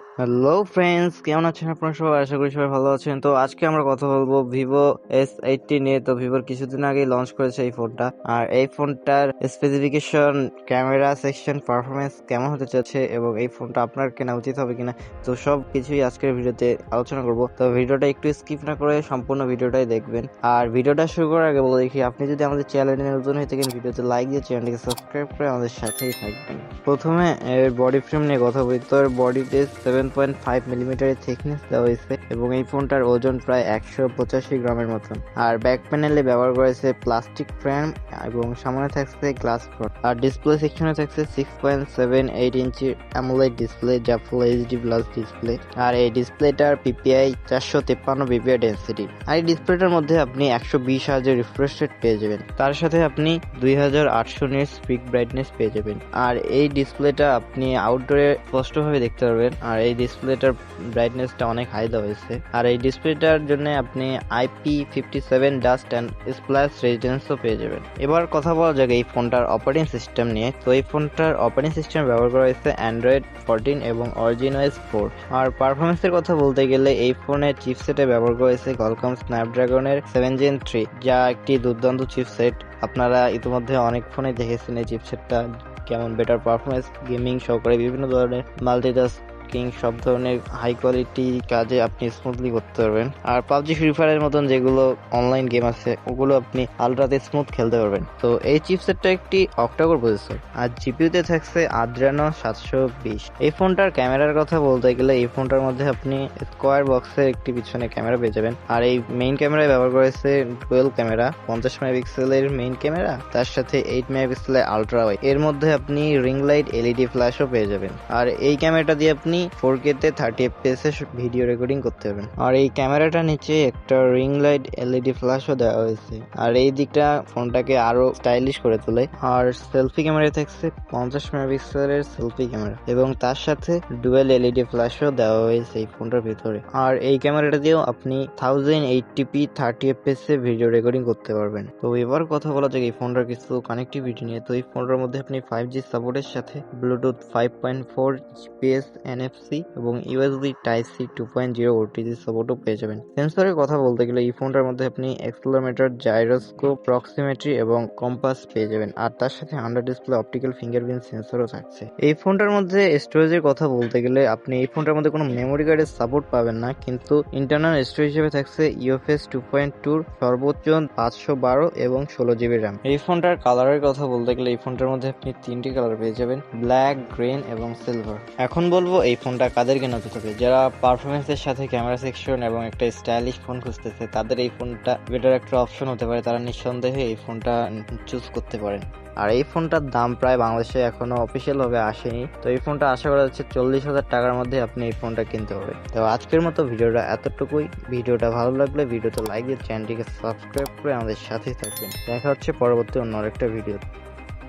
Hello friends, কেমন আছেন আপনারা সবাই? আশা করি সবাই ভালো আছেন। তো আজকে আমরা কথা বলবো ভিভো S18 নিয়ে। তো ভিভোর কিছুদিন আগেই লঞ্চ করেছে এই ফোনটা, আর এই ফোনটার স্পেসিফিকেশন, ক্যামেরা সেকশন, পারফরমেন্স কেমন হতে যাচ্ছে এবং এই ফোনটা আপনার কেনা উচিত হবে কিনা, তো সব কিছুই আজকের ভিডিওতে আলোচনা করব। তো ভিডিওটা একটু স্কিপ না করে সম্পূর্ণ ভিডিওটাই দেখবেন। আর ভিডিওটা শুরু করার আগে বলে দেখি, আপনি যদি আমাদের চ্যানেলে নতুন হয়ে থাকেন, ভিডিওতে লাইক দিয়ে চ্যানেলটিকে সাবস্ক্রাইব করে আমাদের সাথেই থাকবেন। প্রথমে এর বডি ফ্রেম নিয়ে কথা বলি। তো এর বডিতে 7.5 মিলিমিটারের থিকনেস দেওয়া হয়েছে এবং এই ফোনটার ওজন প্রায় 185 গ্রামের মতন। আর ব্যাক প্যানেলে ব্যবহার করেছে প্লাস্টিক ফ্রেম এবং সামনে থাকছে গ্লাস ফ্রন্ট। আর ডিসপ্লে সেকশনে থাকছে 6.78 ইঞ্চির অ্যামোলেড ডিসপ্লে, যা ফুল এইচডি প্লাস ডিসপ্লে। আর এই ডিসপ্লেটার পিপিআই 453 পিপিআই ডেন্সিটি। আর এই ডিসপ্লেটার মধ্যে আপনি 120 হার্জের রিফ্রেশ রেট পেয়ে যাবেন। তার সাথে আপনি 2800 নিটস পিক ব্রাইটনেস পেয়ে যাবেন। আর এই ডিসপ্লেটা আপনি আউটডোরে স্পষ্টভাবে দেখতে পারবেন। আর এই ডিসপ্লেটার ব্রাইটনেসটা অনেক হাই দেওয়া হয়েছে। আর এই ডিসপ্লেটার জন্য আপনি IP57 ডাস্ট অ্যান্ড স্প্ল্যাশ রেজিস্ট্যান্সও পেয়ে যাবেন। এবার কথা বলা যাক এই ফোনটার অপারেটিং সিস্টেম নিয়ে। তো এই ফোনটার অপারেটিং সিস্টেম ব্যবহার করা হয়েছে অ্যান্ড্রয়েড 14 এবং অরিজিনওএস 4। আর পারফরমেন্সের কথা বলতে গেলে এই ফোনের চিপসেটে ব্যবহার করা হয়েছে কোয়ালকম স্ন্যাপড্রাগনের 7 Gen 3, যা একটি দুর্দান্ত চিপসেট। আপনারা ইতিমধ্যে অনেক ফোনে দেখেছেন এই চিপসেটটা কেমন বেটার পারফরমেন্স, গেমিং সহকারে বিভিন্ন ধরনের মাল্টিটাস্কিং, সব ধরনের হাই কোয়ালিটি কাজে আপনি স্মুথলি করতে পারবেন। আর পাবজি, ফ্রি ফায়ারের মতন যেগুলো অনলাইন গেম আছে ওগুলো আপনি আলট্রাতে স্মুথ খেলতে পারবেন। তো এই চিপসেটটা একটি অক্টাকোর প্রসেসর, আর জিপিইউতে থাকছে Adreno 720। এই ফোনটার ক্যামেরার কথা বলতে গেলে এই ফোনটার মধ্যে আপনি স্কোয়ার বক্সের একটি পিছনে ক্যামেরা পেয়ে যাবেন। আর এই মেইন ক্যামেরায় ব্যবহার করেছে ডুয়েল ক্যামেরা, 50 মেগাপিক্সেলের মেইন ক্যামেরা, তার সাথে 8 মেগাপিক্সেলের আলট্রা ওয়াইড। এর মধ্যে আপনি রিং লাইট, এলইডি ফ্ল্যাশও পেয়ে যাবেন। আর এই ক্যামেরাটা দিয়ে আপনি 4K তে 30 FPS এ ভিডিও রেকর্ডিং করতে পারবেন। আর এই ক্যামেরাটা নিচে একটা রিং লাইট, এলইডি ফ্ল্যাশও দেওয়া হয়েছে। আর এই দিকটা ফোনটাকে আরো স্টাইলিশ করে তোলে। আর সেলফি ক্যামেরা থাকছে 50 মেগাপিক্সেলের সেলফি ক্যামেরা এবং তার সাথে ডুয়েল এলইডি ফ্ল্যাশও দেওয়া হয়েছে এই ফোনটার ভিতরে। আর এই ক্যামেরাটা দিয়েও আপনি 1080p 30 FPS এ ভিডিও রেকর্ডিং করতে পারবেন। তো এবার কথা বলা যাক এই ফোনটার কিছু কানেক্টিভিটি নিয়ে। তো এই ফোনটার মধ্যে আপনি 5G সাপোর্টের সাথে ব্লুটুথ 5.4 GPS NFC এবং USB Type-C 2.0 OTG সাপোর্টও পেয়ে যাবেন। সেন্সরের কথা বলতে গেলে এই ফোনটার মধ্যে আপনি অ্যাক্সেলেরোমিটার, জাইরোস্কোপ, প্রক্সিমেট্রি এবং কম্পাস পেয়ে যাবেন। আর তার সাথে আন্ডার ডিসপ্লে অপটিক্যাল ফিঙ্গারপ্রিন্ট সেন্সরও থাকছে। এই ফোনটার মধ্যে স্টোরেজের কথা বলতে গেলে আপনি এই ফোনটার মধ্যে কোনো মেমোরি কার্ডের সাপোর্ট পাবেন না, কিন্তু ইন্টারনাল স্টোরেজ হিসেবে থাকছে UFS 2.2 সর্বোচ্চ 512 এবং 16GB RAM। এই ফোনটার কালারের কথা বলতে গেলে এই ফোনটার মধ্যে আপনি 3টি কালার পেয়ে যাবেন, ব্ল্যাক, গ্রিন এবং সিলভার। এখন বলবো এই ফোনটা কাদের কেনা উচিত হবে। যারা পারফরমেন্সের সাথে ক্যামেরা সেকশন এবং একটা স্টাইলিশ ফোন খুঁজতেছে তাদের এই ফোনটা বেটার একটা অপশন হতে পারে। তারা নিঃসন্দেহে এই ফোনটা চুজ করতে পারেন। আর এই ফোনটার দাম প্রায় বাংলাদেশে এখনো অফিসিয়াল ভাবে আসেনি। তো এই ফোনটা আশা করা যাচ্ছে 40,000 টাকার মধ্যে আপনি এই ফোনটা কিনতে পারবেন। তো আজকের মতো ভিডিওটা এতটুকুই। ভিডিওটা ভালো লাগলে ভিডিওতে লাইক দিয়ে চ্যানেলটিকে সাবস্ক্রাইব করে আমাদের সাথেই থাকবেন। দেখা হচ্ছে পরবর্তী অন্য আরেকটা ভিডিও।